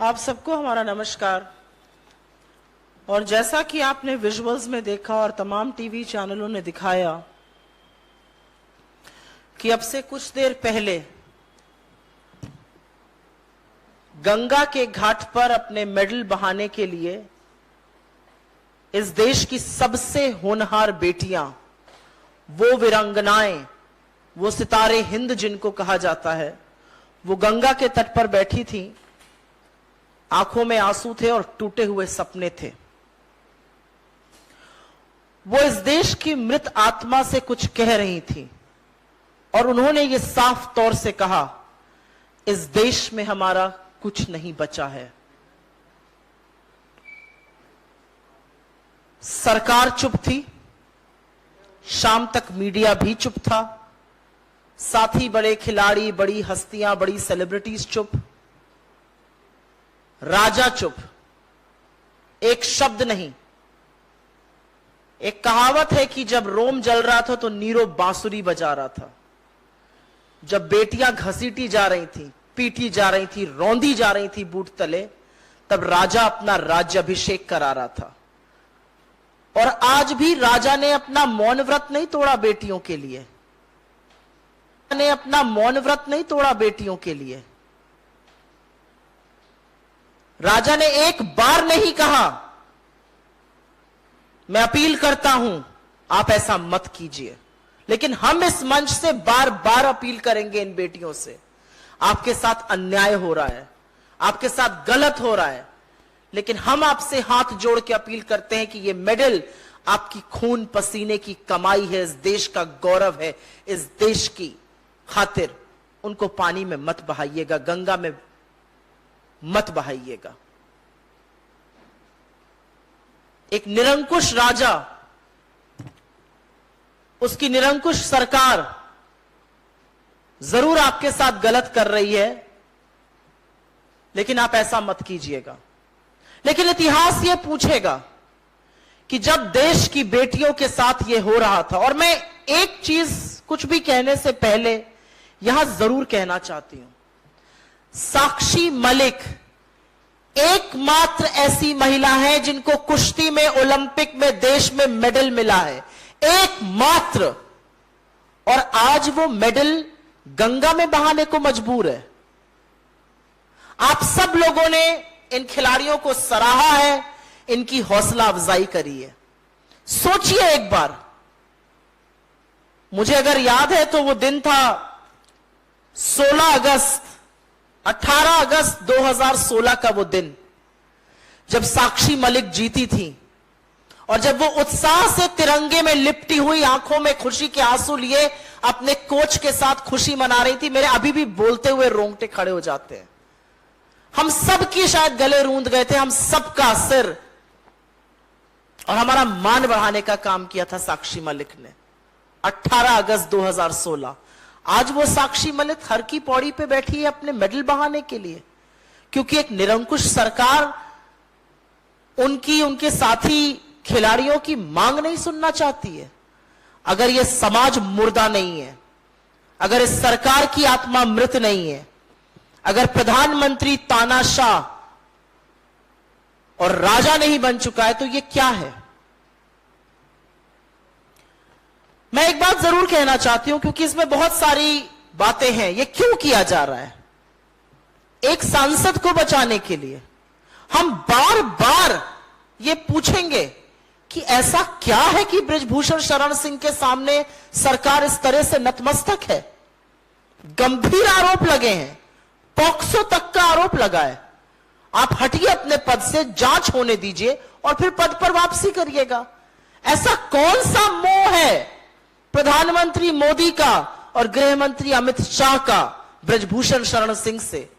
आप सबको हमारा नमस्कार। और जैसा कि आपने विजुअल्स में देखा और तमाम टीवी चैनलों ने दिखाया कि अब से कुछ देर पहले गंगा के घाट पर अपने मेडल बहाने के लिए इस देश की सबसे होनहार बेटियां, वो वीरांगनाएं, वो सितारे हिंद जिनको कहा जाता है, वो गंगा के तट पर बैठी थीं। आंखों में आंसू थे और टूटे हुए सपने थे। वो इस देश की मृत आत्मा से कुछ कह रही थी और उन्होंने ये साफ तौर से कहा, इस देश में हमारा कुछ नहीं बचा है। सरकार चुप थी, शाम तक मीडिया भी चुप था, साथ ही बड़े खिलाड़ी, बड़ी हस्तियां, बड़ी सेलिब्रिटीज चुप, राजा चुप, एक शब्द नहीं। एक कहावत है कि जब रोम जल रहा था तो नीरो बांसुरी बजा रहा था। जब बेटियां घसीटी जा रही थी, पीटी जा रही थी, रौंदी जा रही थी बूट तले, तब राजा अपना राज्याभिषेक करा रहा था। और आज भी राजा ने अपना मौन व्रत नहीं तोड़ा बेटियों के लिए, ने अपना मौन व्रत नहीं तोड़ा बेटियों के लिए। राजा ने एक बार नहीं कहा, मैं अपील करता हूं आप ऐसा मत कीजिए। लेकिन हम इस मंच से बार बार अपील करेंगे इन बेटियों से, आपके साथ अन्याय हो रहा है, आपके साथ गलत हो रहा है, लेकिन हम आपसे हाथ जोड़ के अपील करते हैं कि ये मेडल आपकी खून पसीने की कमाई है, इस देश का गौरव है। इस देश की खातिर उनको पानी में मत बहाइएगा, गंगा में मत बहाइएगा। एक निरंकुश राजा, उसकी निरंकुश सरकार जरूर आपके साथ गलत कर रही है, लेकिन आप ऐसा मत कीजिएगा। लेकिन इतिहास यह पूछेगा कि जब देश की बेटियों के साथ यह हो रहा था, और मैं एक चीज कुछ भी कहने से पहले यहां जरूर कहना चाहती हूं, साक्षी मलिक एकमात्र ऐसी महिला है जिनको कुश्ती में, ओलंपिक में देश में मेडल मिला है, एकमात्र। और आज वो मेडल गंगा में बहाने को मजबूर है। आप सब लोगों ने इन खिलाड़ियों को सराहा है, इनकी हौसला अफजाई करी है। सोचिए एक बार, मुझे अगर याद है तो वो दिन था 18 अगस्त 2016 का वो दिन, जब साक्षी मलिक जीती थी और जब वो उत्साह से तिरंगे में लिपटी हुई, आंखों में खुशी के आंसू लिए अपने कोच के साथ खुशी मना रही थी। मेरे अभी भी बोलते हुए रोंगटे खड़े हो जाते हैं। हम सबकी शायद गले रूंध गए थे, हम सबका सिर और हमारा मान बढ़ाने का काम किया था साक्षी मलिक ने। 18 अगस्त 2016। आज वो साक्षी मलिक हर की पौड़ी पे बैठी है अपने मेडल बहाने के लिए, क्योंकि एक निरंकुश सरकार उनके साथी खिलाड़ियों की मांग नहीं सुनना चाहती है। अगर यह समाज मुर्दा नहीं है, अगर इस सरकार की आत्मा मृत नहीं है, अगर प्रधानमंत्री तानाशाह और राजा नहीं बन चुका है, तो यह क्या है? मैं एक बात जरूर कहना चाहती हूं, क्योंकि इसमें बहुत सारी बातें हैं। यह क्यों किया जा रहा है? एक सांसद को बचाने के लिए। हम बार बार यह पूछेंगे कि ऐसा क्या है कि बृजभूषण शरण सिंह के सामने सरकार इस तरह से नतमस्तक है। गंभीर आरोप लगे हैं, पॉक्सो तक का आरोप लगा है। आप हटिए अपने पद से, जांच होने दीजिए और फिर पद पर वापसी करिएगा। ऐसा कौन सा मोह है प्रधानमंत्री मोदी का और गृह मंत्री अमित शाह का बृजभूषण शरण सिंह से?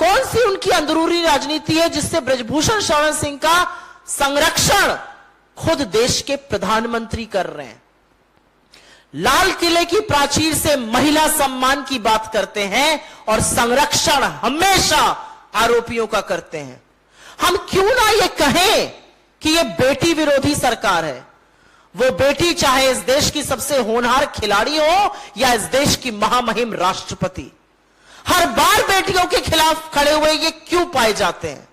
कौन सी उनकी अंदरूनी राजनीति है जिससे बृजभूषण शरण सिंह का संरक्षण खुद देश के प्रधानमंत्री कर रहे हैं? लाल किले की प्राचीर से महिला सम्मान की बात करते हैं और संरक्षण हमेशा आरोपियों का करते हैं। हम क्यों ना यह कहें कि यह बेटी विरोधी सरकार है? वो बेटी चाहे इस देश की सबसे होनहार खिलाड़ी हो या इस देश की महामहिम राष्ट्रपति, हर बार बेटियों के खिलाफ खड़े हुए ये क्यों पाए जाते हैं?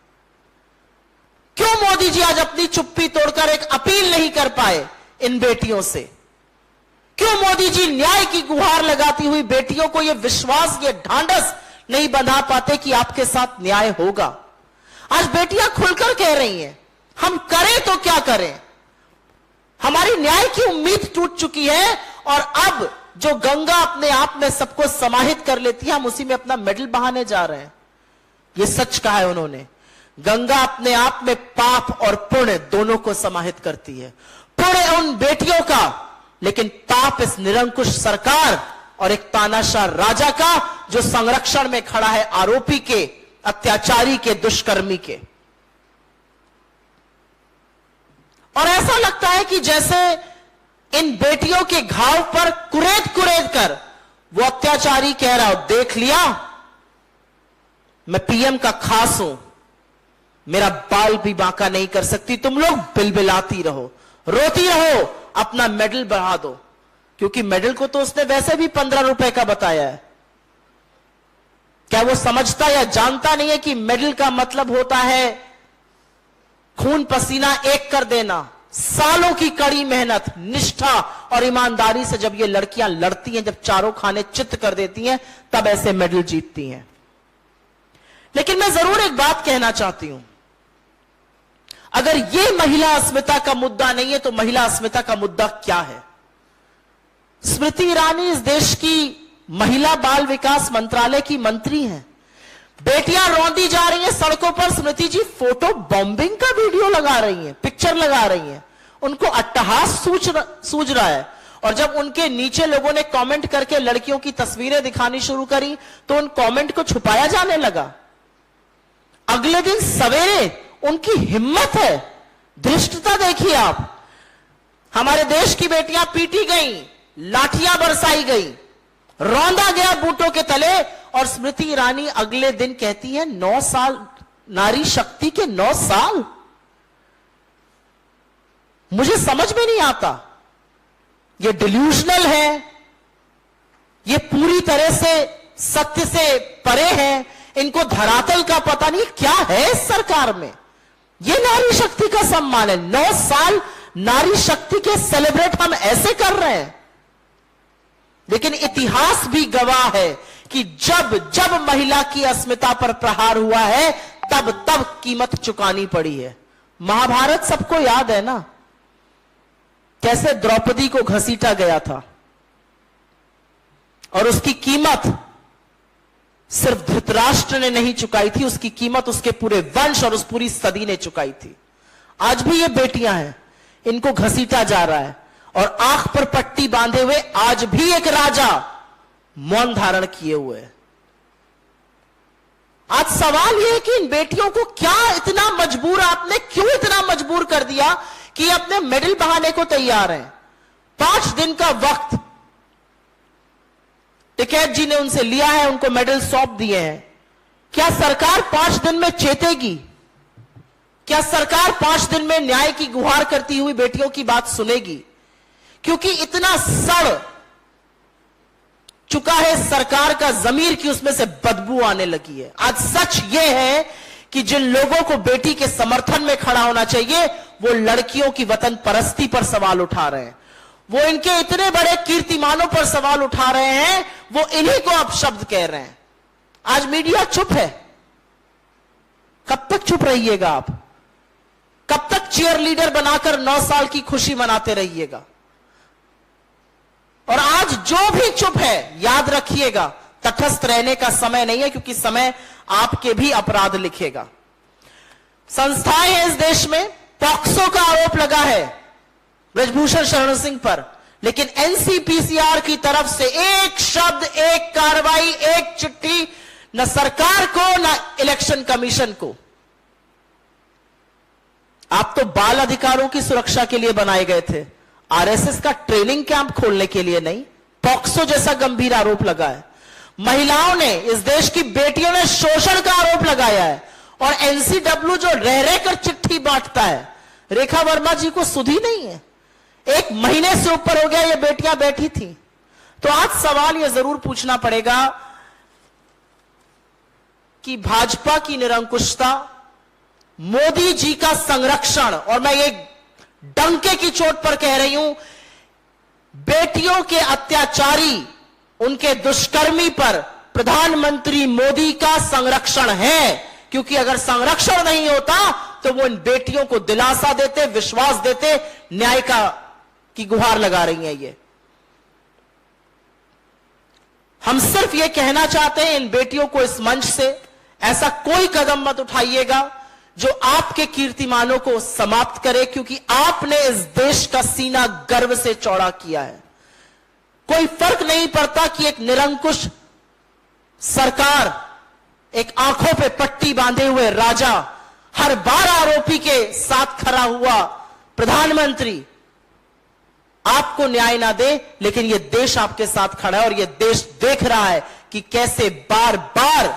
क्यों मोदी जी आज अपनी चुप्पी तोड़कर एक अपील नहीं कर पाए इन बेटियों से? क्यों मोदी जी न्याय की गुहार लगाती हुई बेटियों को यह विश्वास, यह ढांढस नहीं बंधा पाते कि आपके साथ न्याय होगा? आज बेटियां खुलकर कह रही हैं, हम करें तो क्या करें, हमारी न्याय की उम्मीद टूट चुकी है और अब जो गंगा अपने आप में सबको समाहित कर लेती है, हम उसी में अपना मेडल बहाने जा रहे हैं। यह सच कहा है उन्होंने। गंगा अपने आप में पाप और पुण्य दोनों को समाहित करती है। पुण्य उन बेटियों का, लेकिन पाप इस निरंकुश सरकार और एक तानाशाह राजा का जो संरक्षण में खड़ा है आरोपी के, अत्याचारी के, दुष्कर्मी के। और ऐसा लगता है कि जैसे इन बेटियों के घाव पर कुरेद कुरेद कर वो अत्याचारी कह रहा हो, देख लिया मैं पीएम का खास हूं, मेरा बाल भी बांका नहीं कर सकती, तुम लोग बिलबिलाती रहो, रोती रहो, अपना मेडल बढ़ा दो। क्योंकि मेडल को तो उसने वैसे भी 15 रुपए का बताया है। क्या वो समझता या जानता नहीं है कि मेडल का मतलब होता है खून पसीना एक कर देना, सालों की कड़ी मेहनत, निष्ठा और ईमानदारी से जब ये लड़कियां लड़ती हैं, जब चारों खाने चित्त कर देती हैं, तब ऐसे मेडल जीतती हैं। लेकिन मैं जरूर एक बात कहना चाहती हूं, अगर ये महिला अस्मिता का मुद्दा नहीं है तो महिला अस्मिता का मुद्दा क्या है? स्मृति ईरानी इस देश की महिला बाल विकास मंत्रालय की मंत्री हैं। बेटियां रौंदी जा रही हैं सड़कों पर, स्मृति जी फोटो बॉम्बिंग का वीडियो लगा रही हैं, पिक्चर लगा रही हैं, उनको अट्टहास सूझ रहा है। और जब उनके नीचे लोगों ने कमेंट करके लड़कियों की तस्वीरें दिखानी शुरू करी तो उन कमेंट को छुपाया जाने लगा। अगले दिन सवेरे उनकी हिम्मत है, धृष्टता देखिए आप। हमारे देश की बेटियां पीटी गई, लाठियां बरसाई गई, रौंदा गया बूटों के तले, और स्मृति ईरानी अगले दिन कहती है 9 साल, नारी शक्ति के 9 साल। मुझे समझ में नहीं आता, ये डिल्यूजनल है, ये पूरी तरह से सत्य से परे है, इनको धरातल का पता नहीं क्या है इस सरकार में। ये नारी शक्ति का सम्मान है? 9 साल नारी शक्ति के सेलिब्रेट हम ऐसे कर रहे हैं। लेकिन इतिहास भी गवाह है कि जब जब महिला की अस्मिता पर प्रहार हुआ है, तब तब कीमत चुकानी पड़ी है। महाभारत सबको याद है ना, कैसे द्रौपदी को घसीटा गया था, और उसकी कीमत सिर्फ धृतराष्ट्र ने नहीं चुकाई थी, उसकी कीमत उसके पूरे वंश और उस पूरी सदी ने चुकाई थी। आज भी ये बेटियां हैं, इनको घसीटा जा रहा है, और आंख पर पट्टी बांधे हुए आज भी एक राजा मौन धारण किए हुए है। आज सवाल यह है कि इन बेटियों को क्या इतना मजबूर, आपने क्यों इतना मजबूर कर दिया कि अपने मेडल बहाने को तैयार हैं? 5 दिन का वक्त टिकैत जी ने उनसे लिया है, उनको मेडल सौंप दिए हैं। क्या सरकार 5 दिन में चेतेगी? क्या सरकार 5 दिन में न्याय की गुहार करती हुई बेटियों की बात सुनेगी? क्योंकि इतना सड़ चुका है सरकार का जमीर कि उसमें से बदबू आने लगी है। आज सच यह है कि जिन लोगों को बेटी के समर्थन में खड़ा होना चाहिए, वो लड़कियों की वतन परस्ती पर सवाल उठा रहे हैं, वो इनके इतने बड़े कीर्तिमानों पर सवाल उठा रहे हैं, वो इन्हीं को अपशब्द कह रहे हैं। आज मीडिया चुप है। कब तक चुप रहिएगा आप? कब तक चीयर लीडर बनाकर 9 साल की खुशी मनाते रहिएगा? और आज जो भी चुप है, याद रखिएगा, तटस्थ रहने का समय नहीं है, क्योंकि समय आपके भी अपराध लिखेगा। संस्थाएं हैं इस देश में, पॉक्सो का आरोप लगा है ब्रजभूषण शरण सिंह पर, लेकिन एनसीपीसीआर की तरफ से एक शब्द, एक कार्रवाई, एक चिट्ठी, न सरकार को न इलेक्शन कमीशन को। आप तो बाल अधिकारों की सुरक्षा के लिए बनाए गए थे, आरएसएस का ट्रेनिंग कैंप खोलने के लिए नहीं। पॉक्सो जैसा गंभीर आरोप लगा है। महिलाओं ने, इस देश की बेटियों ने शोषण का आरोप लगाया है, और एनसीडब्ल्यू जो रह रहकर चिट्ठी बांटता है, रेखा वर्मा जी को सुधी नहीं है। 1 महीने से ऊपर हो गया ये बेटियां बैठी थी। तो आज सवाल यह जरूर पूछना पड़ेगा कि भाजपा की निरंकुशता, मोदी जी का संरक्षण, और मैं ये डंके की चोट पर कह रही हूं, बेटियों के अत्याचारी, उनके दुष्कर्मी पर प्रधानमंत्री मोदी का संरक्षण है। क्योंकि अगर संरक्षण नहीं होता तो वो इन बेटियों को दिलासा देते, विश्वास देते, न्याय की गुहार लगा रही हैं ये। हम सिर्फ ये कहना चाहते हैं इन बेटियों को इस मंच से, ऐसा कोई कदम मत उठाइएगा जो आपके कीर्तिमानों को समाप्त करे, क्योंकि आपने इस देश का सीना गर्व से चौड़ा किया है। कोई फर्क नहीं पड़ता कि एक निरंकुश सरकार, एक आंखों पे पट्टी बांधे हुए राजा, हर बार आरोपी के साथ खड़ा हुआ प्रधानमंत्री आपको न्याय ना दे, लेकिन यह देश आपके साथ खड़ा है और यह देश देख रहा है कि कैसे बार बार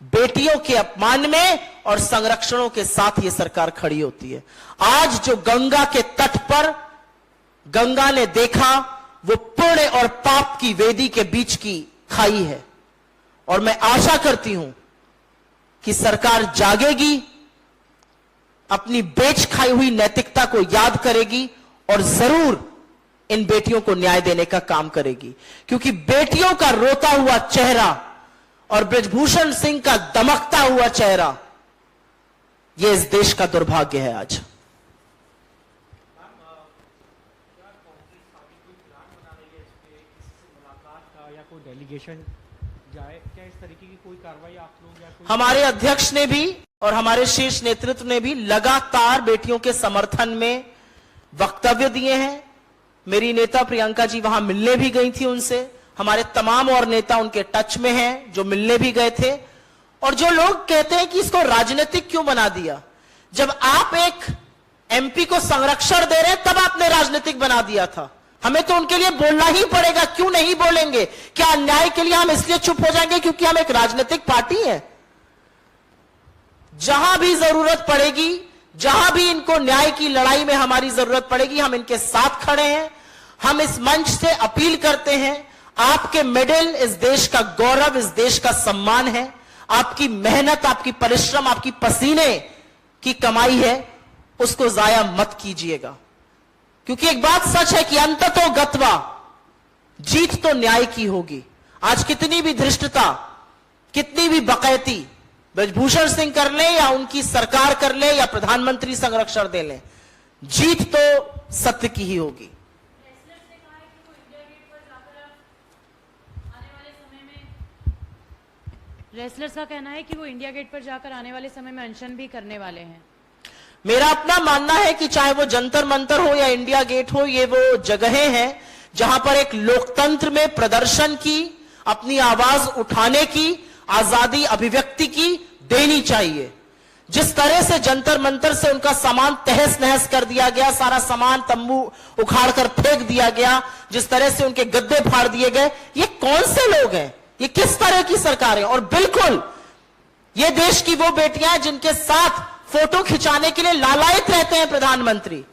बेटियों के अपमान में और संरक्षणों के साथ यह सरकार खड़ी होती है। आज जो गंगा के तट पर गंगा ने देखा वो पुण्य और पाप की वेदी के बीच की खाई है, और मैं आशा करती हूं कि सरकार जागेगी, अपनी बेच खाई हुई नैतिकता को याद करेगी और जरूर इन बेटियों को न्याय देने का काम करेगी। क्योंकि बेटियों का रोता हुआ चेहरा और बृजभूषण सिंह का दमकता हुआ चेहरा, यह इस देश का दुर्भाग्य है आज। डेलीगेशन जाए, क्या इस तरीके की कोई कार्रवाई आप लोग या कोई? हमारे अध्यक्ष ने भी और हमारे शीर्ष नेतृत्व ने भी लगातार बेटियों के समर्थन में वक्तव्य दिए हैं। मेरी नेता प्रियंका जी वहां मिलने भी गई थी उनसे, हमारे तमाम और नेता उनके टच में हैं जो मिलने भी गए थे। और जो लोग कहते हैं कि इसको राजनीतिक क्यों बना दिया, जब आप एक एमपी को संरक्षण दे रहे तब आपने राजनीतिक बना दिया था। हमें तो उनके लिए बोलना ही पड़ेगा, क्यों नहीं बोलेंगे? क्या अन्याय के लिए हम इसलिए चुप हो जाएंगे क्योंकि हम एक राजनीतिक पार्टी है? जहां भी जरूरत पड़ेगी, जहां भी इनको न्याय की लड़ाई में हमारी जरूरत पड़ेगी, हम इनके साथ खड़े हैं। हम इस मंच से अपील करते हैं, आपके मेडल इस देश का गौरव, इस देश का सम्मान है। आपकी मेहनत, आपकी परिश्रम, आपकी पसीने की कमाई है, उसको जाया मत कीजिएगा। क्योंकि एक बात सच है कि अंततो गत्वा, जीत तो न्याय की होगी। आज कितनी भी धृष्टता, कितनी भी बकैती बृजभूषण सिंह कर ले या उनकी सरकार कर ले या प्रधानमंत्री संरक्षण दे ले, जीत तो सत्य की ही होगी। रेसलर्स का कहना है कि वो इंडिया गेट पर जाकर आने वाले समय में अनशन भी करने वाले हैं। मेरा अपना मानना है कि चाहे वो जंतर मंतर हो या इंडिया गेट हो, ये वो जगहें हैं जहां पर एक लोकतंत्र में प्रदर्शन की, अपनी आवाज उठाने की, आजादी अभिव्यक्ति की देनी चाहिए। जिस तरह से जंतर मंतर से उनका सामान तहस नहस कर दिया गया, सारा सामान तंबू उखाड़कर फेंक दिया गया, जिस तरह से उनके गद्दे फाड़ दिए गए, ये कौन से लोग हैं? ये किस तरह की सरकार है? और बिल्कुल ये देश की वो बेटियां हैं जिनके साथ फोटो खिंचाने के लिए लालायित रहते हैं प्रधानमंत्री।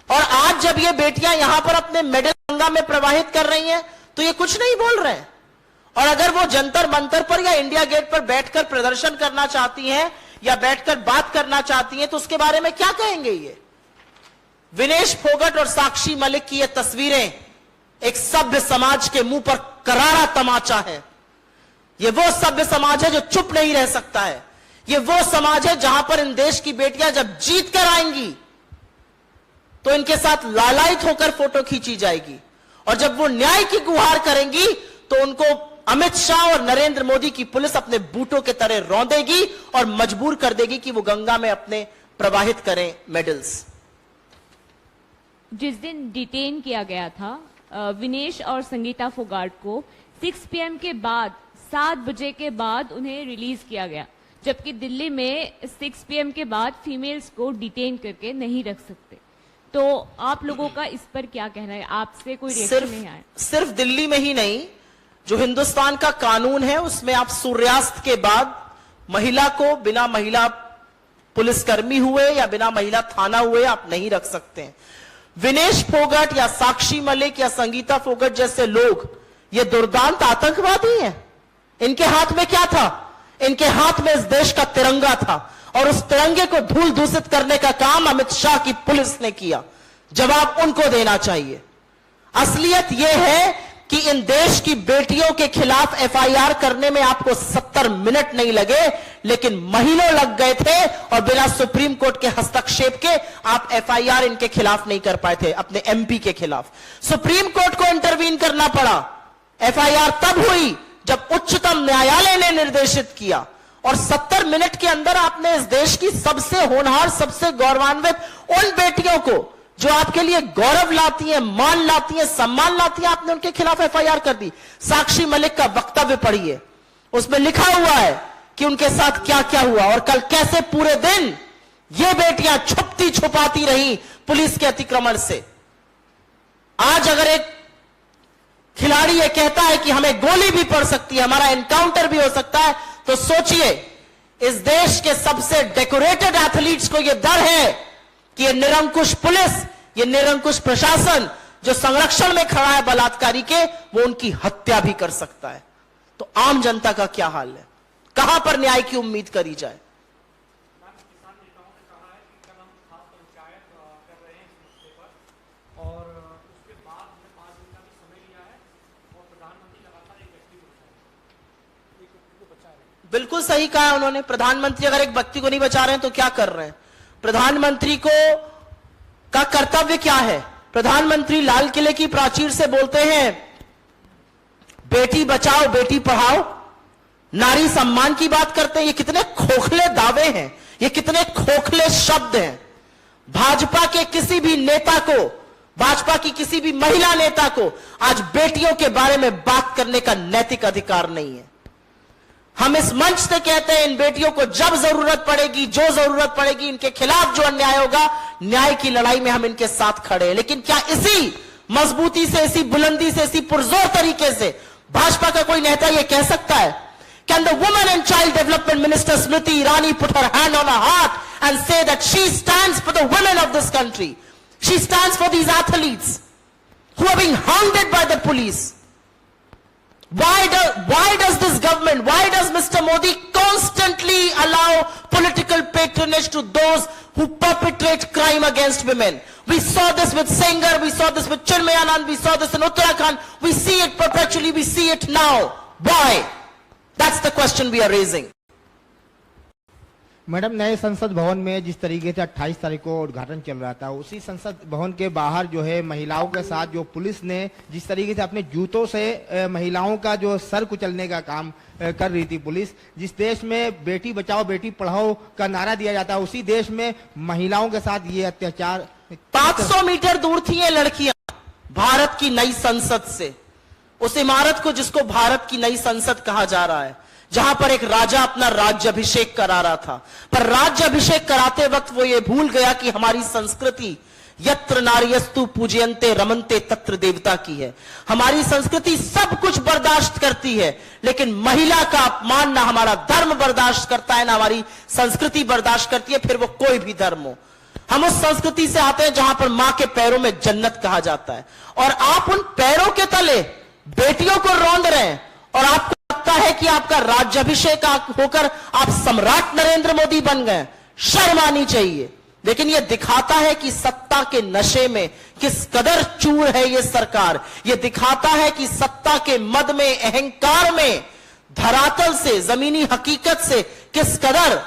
और आज जब ये बेटियां यहां पर अपने मेडल गंगा में प्रवाहित कर रही हैं तो ये कुछ नहीं बोल रहे हैं। और अगर वो जंतर मंतर पर या इंडिया गेट पर बैठकर प्रदर्शन करना चाहती हैं या बैठकर बात करना चाहती हैं तो उसके बारे में क्या कहेंगे? ये विनेश फोगट और साक्षी मलिक की ये तस्वीरें एक सभ्य समाज के मुंह पर करारा तमाचा है। ये वो सभ्य समाज है जो चुप नहीं रह सकता है। ये वो समाज है जहां पर इन देश की बेटियां जब जीत कर आएंगी तो इनके साथ लालायित होकर फोटो खींची जाएगी, और जब वो न्याय की गुहार करेंगी तो उनको अमित शाह और नरेंद्र मोदी की पुलिस अपने बूटों के तरह रौंदेगी और मजबूर कर देगी कि वो गंगा में अपने प्रवाहित करें मेडल्स। जिस दिन डिटेन किया गया था विनेश और संगीता फोगाट को 6 PM के बाद 7 बजे के बाद उन्हें रिलीज किया गया, जबकि दिल्ली में 6 PM के बाद फीमेल्स को डिटेन करके नहीं रख सकते। तो आप लोगों का इस पर क्या कहना है? आपसे कोई रिएक्शन नहीं आया? सिर्फ दिल्ली में ही नहीं, जो हिंदुस्तान का कानून है उसमें आप सूर्यास्त के बाद महिला को बिना महिला पुलिसकर्मी हुए या बिना महिला थाना हुए आप नहीं रख सकते हैं। विनेश फोगट या साक्षी मलिक या संगीता फोगट जैसे लोग ये दुर्दांत आतंकवादी हैं। इनके हाथ में क्या था? इनके हाथ में इस देश का तिरंगा था और उस तिरंगे को धूल दूषित करने का काम अमित शाह की पुलिस ने किया। जवाब उनको देना चाहिए। असलियत यह है कि इन देश की बेटियों के खिलाफ एफआईआर करने में आपको 70 मिनट नहीं लगे, लेकिन महीनों लग गए थे और बिना सुप्रीम कोर्ट के हस्तक्षेप के आप एफआईआर इनके खिलाफ नहीं कर पाए थे, अपने एमपी के खिलाफ। सुप्रीम कोर्ट को इंटरवीन करना पड़ा। एफआईआर तब हुई जब उच्चतम न्यायालय ने निर्देशित किया और 70 मिनट के अंदर आपने इस देश की सबसे होनहार, सबसे गौरवान्वित उन बेटियों को जो आपके लिए गौरव लाती है, मान लाती है, सम्मान लाती है, आपने उनके खिलाफ एफआईआर कर दी। साक्षी मलिक का वक्तव्य पढ़िए, उसमें लिखा हुआ है कि उनके साथ क्या क्या हुआ और कल कैसे पूरे दिन ये बेटियां छुपती छुपाती रही पुलिस के अतिक्रमण से। आज अगर एक खिलाड़ी ये कहता है कि हमें गोली भी पड़ सकती है, हमारा एनकाउंटर भी हो सकता है, तो सोचिए इस देश के सबसे डेकोरेटेड एथलीट्स को यह डर है कि ये निरंकुश पुलिस, ये निरंकुश प्रशासन जो संरक्षण में खड़ा है बलात्कारी के, वो उनकी हत्या भी कर सकता है। तो आम जनता का क्या हाल है? कहां पर न्याय की उम्मीद करी जाए? किसान नेताओं ने कहा है कि कल हम खास पंचायत कर रहे हैं इस मुद्दे पर और उसके बाद हमने 5 दिन का भी समय लिया है और प्रधानमंत्री लगातार एक व्यक्ति को बचा रहे हैं। बिल्कुल सही कहा है उन्होंने। प्रधानमंत्री अगर एक व्यक्ति को नहीं बचा रहे हैं तो क्या कर रहे हैं? प्रधानमंत्री का कर्तव्य क्या है? प्रधानमंत्री लाल किले की प्राचीर से बोलते हैं बेटी बचाओ बेटी पढ़ाओ, नारी सम्मान की बात करते हैं। ये कितने खोखले दावे हैं, ये कितने खोखले शब्द हैं। भाजपा के किसी भी नेता को, भाजपा की किसी भी महिला नेता को आज बेटियों के बारे में बात करने का नैतिक अधिकार नहीं है। हम इस मंच से कहते हैं इन बेटियों को जब जरूरत पड़ेगी, जो जरूरत पड़ेगी, इनके खिलाफ जो अन्याय होगा, न्याय की लड़ाई में हम इनके साथ खड़े हैं। लेकिन क्या इसी मजबूती से, इसी बुलंदी से, इसी पुरजोर तरीके से भाजपा का कोई नेता यह कह सकता है? Can the Women and Child Development Minister Smriti Irani put her hand on her heart and say that she stands for the women of this country? She stands for these athletes who are being hounded by the police. Why does this government, why does Mr. Modi constantly allow political patronage to those who perpetrate crime against women? We saw this with Sengar, we saw this with Chinmay Anand, we saw this in Uttarakhand, we see it perpetually, we see it now. Why? That's the question we are raising. Madam, नए संसद भवन में जिस तरीके से 28 तारीख को उद्घाटन चल रहा था, उसी संसद भवन के बाहर जो है महिलाओं के साथ जो पुलिस ने जिस तरीके से अपने जूतों से महिलाओं का जो सर कुचलने का काम कर रही थी पुलिस, जिस देश में बेटी बचाओ बेटी पढ़ाओ का नारा दिया जाता है, उसी देश में महिलाओं के साथ ये अत्याचार। 500 मीटर दूर थी ये लड़कियां भारत की नई संसद से, उस इमारत को जिसको भारत की नई संसद कहा जा रहा है, जहां पर एक राजा अपना राज्याभिषेक करा रहा था। पर राज्याभिषेक कराते वक्त वो ये भूल गया कि हमारी संस्कृति यत्र नार्यस्तु पूजयन्ते रमन्ते तत्र देवता की है। हमारी संस्कृति सब कुछ बर्दाश्त करती है, लेकिन महिला का अपमान ना हमारा धर्म बर्दाश्त करता है, ना हमारी संस्कृति बर्दाश्त करती है, फिर वो कोई भी धर्म हो। हम उस संस्कृति से आते हैं जहां पर मां के पैरों में जन्नत कहा जाता है, और आप उन पैरों के तले बेटियों को रौंद रहे हैं और आपको लगता है कि आपका राज्याभिषेक होकर आप सम्राट नरेंद्र मोदी बन गए। शर्म आनी चाहिए। लेकिन यह दिखाता है कि सत्ता के नशे में किस कदर चूर है यह सरकार। यह दिखाता है कि सत्ता के मद में, अहंकार में, धरातल से, जमीनी हकीकत से किस कदर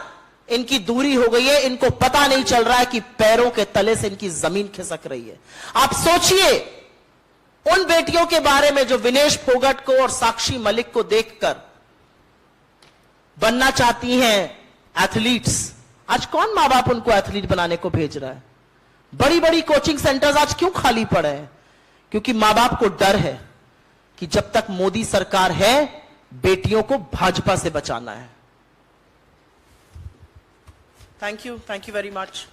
इनकी दूरी हो गई है। इनको पता नहीं चल रहा है कि पैरों के तले से इनकी जमीन खिसक रही है। आप सोचिए उन बेटियों के बारे में जो विनेश फोगाट को और साक्षी मलिक को देखकर बनना चाहती हैं एथलीट्स। आज कौन मां बाप उनको एथलीट बनाने को भेज रहा है? बड़ी बड़ी कोचिंग सेंटर्स आज क्यों खाली पड़े हैं? क्योंकि मां बाप को डर है कि जब तक मोदी सरकार है बेटियों को भाजपा से बचाना है। Thank you very much.